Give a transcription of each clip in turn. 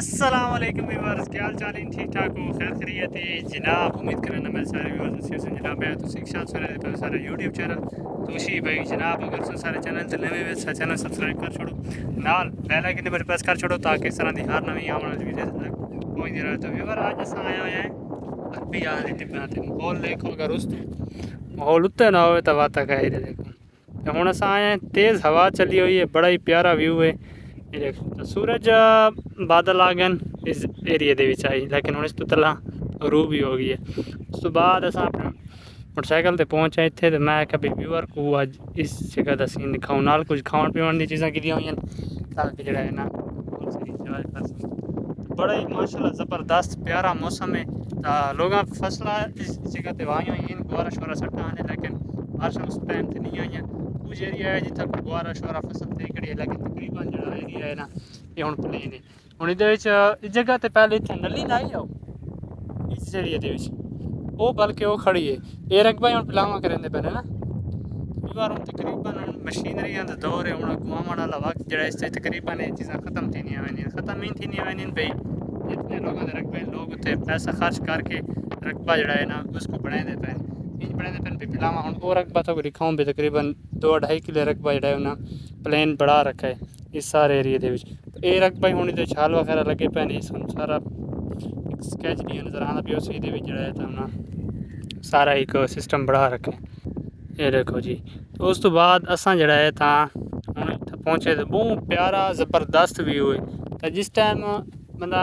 अस्सलामुअलैकुम व्यूअर्स, क्या हाल चाल है? ठीक ठाक हो? खैर खैरियत है जनाब। उम्मीद करना मैं सारे व्यूअर्स से जनाब है तो शिक्षा सुने सारा यूट्यूब चैनल तोशी भाई जनाब अगर सो सारे चैनल ते नवे वे चैनल सब्सक्राइब कर छोड़ो, नाल बेल आइकन पर प्रेस कर छोड़ो ताकि इस तरह की हर नवी आने वाली वीडियो तक पहुंचती रहे। तो व्यूअर आज अस आए हुए हैं अरबी आने टिप्पा ते माहौल देखो, अगर उस माहौल उत्ते ना हो तो बात कह देखो। तो हुण अस आए हैं, तेज़ हवा चली हुई है, बड़ा ही प्यारा व्यू है। ये देखो तो सूरज बादल आ गए इस एरिए दे विच आई, लेकिन हुण इस तो तला रू भी हो गई है। उस तो बाद अस अपने मोटरसाइकिल ते पहुंचे इत्थे, तो मैं कभी व्यूअर को अज इस जगह का सीन दिखाऊं, नाल कुछ खाण पीण दी चीज़ां कीतियां हुई ताकि जो है ना बड़ा ही माशाल्लाह ज़बरदस्त प्यारा मौसम है। लोग फसलां इस जगह ते वाही हुई हैं, गुआरा शुआरा सट्टा आने, लेकिन बारिशां उस टाइम ते नहीं आई। कुछ एरिया है जिथे गुआरा शुआरा फसल ते खड़ी है, लेकिन तकरीबन जो एरिया है ना ये हुण प्लेन है। हुण इस जगह ते पहले इत्थे नली लाई आओ इस एरिया दे विच वो, बल्कि वो खड़ी है ये रकबा हुण पिलावा करेंदे पहले ना बार हुण तकरीबन मशीनरियां दा दौर है। हुण गुआवण वाला वक्त जो इस तकरीबन ये चीज़ां खत्म थींदियां वञनि, खत्म ही थींदियां वञनि भई। जितने लोगों के रकबे लोग उत्थे पैसा खर्च करके रकबा जो है ना उसको बनाते पे इंज बनाते पे पिलावा। हुण वो रकबा तो दिखाऊं भी तकरीबन 2-2.5 किलो रकबा जो है ना प्लेन बढ़ा रखा है इस सारे एरिए दे विच। ये रकबा ही हुण छाल वगैरह लगे पे ने, सारा एक स्कैच नहीं नज़र आना पिया उस एरिए जो है ना सारा एक सिस्टम बढ़ा रखा है। ये देखो जी। तो उस तो बाद असां जड़ा है हुण पहुंचे तो बहुत प्यारा ज़बरदस्त व्यू है। तो जिस टाइम बंदा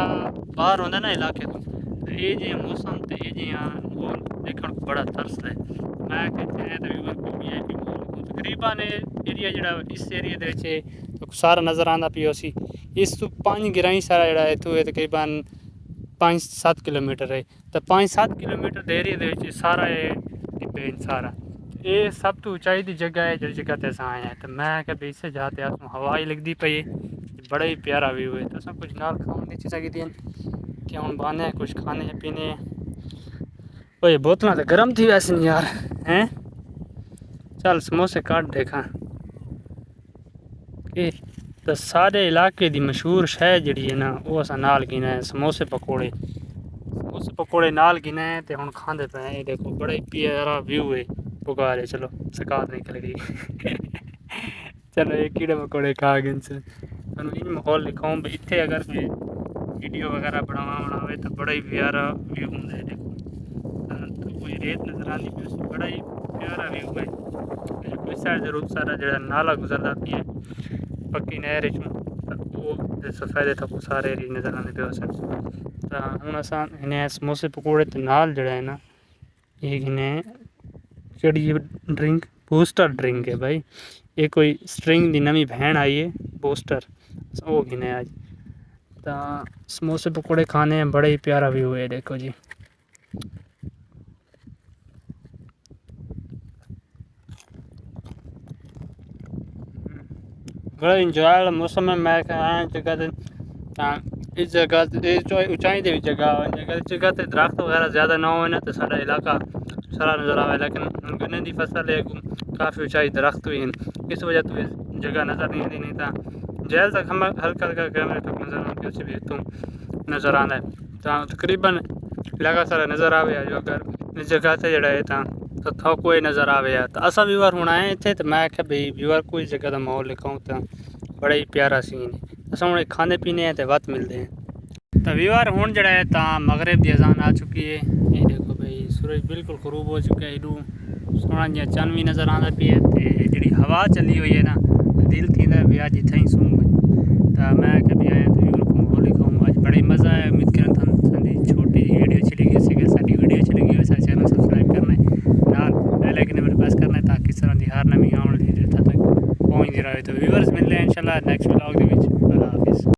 बाहर होंदा ना इलाके तो ये जे मौसम तो ये जे माहौल देखने को बड़ा तरस है। मैं कहते हैं तो व्यूअर को भी है कि तकरीबन एरिया जड़ा इस एरिया दे विच तो सारा नज़र आंदा पिया सी। इस तो 5 गिराई सारा जड़ा है तो तकरीबन 5-7 किलोमीटर है। तो 5-7 किलोमीटर दे एरिया दे विच सारा ये सारा ये सब तो ऊंचाई की जगह है जिस जगह ते अस आए हैं। तो मैं क्या भी इससे जाते हवा ही लगती पई है, बड़ा ही प्यारा व्यू है। तो सब कुछ नाल खाने की चीज़ा की क्या हम बहाने कुछ खाने पीने। ओ ये बोतल तो गर्म थी वैसे नहीं यार हैं, चल समोसे काट देखा। तो सारे इलाके की मशहूर शह जी है ना वो अस नाल गिना है, समोसे पकौड़े। समोसे पकौड़े नाल गिना है तो हुण खाते पे हैं। देखो बड़ा ही प्यारा व्यू है। पुकार है, चलो सकात निकल गई चलो ये कीड़े मकोड़े खा गए से इन माहौल दिखाऊं भी। इतने अगर कोई वीडियो वगैरह बनावा हो तो बड़ा ही प्यारा व्यू होंगे। देखो तो कोई रेत नज़र आती पी, बड़ा ही प्यारा व्यू है। इस साइड जरूर सारा जो नाला गुजरता पी है पक्की नहर वो सफेद तक सारे एरिया नज़र आने पे। तो हूँ अस इन्हें समोसे पकौड़े तो नाल जड़ा है ना ये इन्हें केड़ी ड्रिंक बूस्टर ड्रिंक है भाई। ये कोई स्ट्रिंग की नवी बहन आई है बूस्टर वो गिने आज। तो समोसे पकौड़े खाने हैं, बड़ा ही प्यारा व्यू है। देखो जी बड़ा इंजॉय मौसम है। मैं आया जगह इस जगह ऊंचाई की जगह ते दरख्त वगैरह ज़्यादा ना हो ना तो सारा इलाका सारा नज़र आवे, लेकिन गन्ने की फसल है काफ़ी ऊंचाई दरख्त भी हैं इस वजह तो जगह नज़र नहीं आती। नहीं तो जैल तक हम हल्का हल्का कैमरे तक नज़र आती उसी भी तो नज़र आना है। तो तकरीबन इलाका सारा नज़र आवे जो अगर इस जगह से जड़ा है तो था कोई नज़र आवे। तो असा व्यूअर हूँ आए इतने तो मैं आख्या भाई व्यूअर को इस जगह का माहौल लिखाऊँ तो बड़ा ही प्यारा सीन है। अस हूँ खाने पीने हैं तो वत मिलते हैं। तो व्यूअर हूँ जड़ा है तो मगरिब की अजान आ चुकी है। ये देखो भाई सूरज बिल्कुल गरूब हो चुका है, इडू सोहना जिहा चन्न भी नज़र आंदा पी है। तो जी हवा चली हुई है ना दिल थी भी अज इतना ही सूँ। तो मैं कभी आया तो व्यूअर को माहौल लिखाऊँ अज बड़ा ही मज़ा आया। उम्मीद करें छोटी वीडियो अच्छी लगी है। साड़ी वीडियो अच्छी लगी है चैनल सब्सक्राइब करना है, नाल बेल आइकन पर प्रेस करना है ताकि इस तरह की हर नवी आने वाली वीडियो तक पहुँचती रहे। तो व्यूअर्स मिलते हैं इंशाल्लाह नेक्स्ट व्लॉग।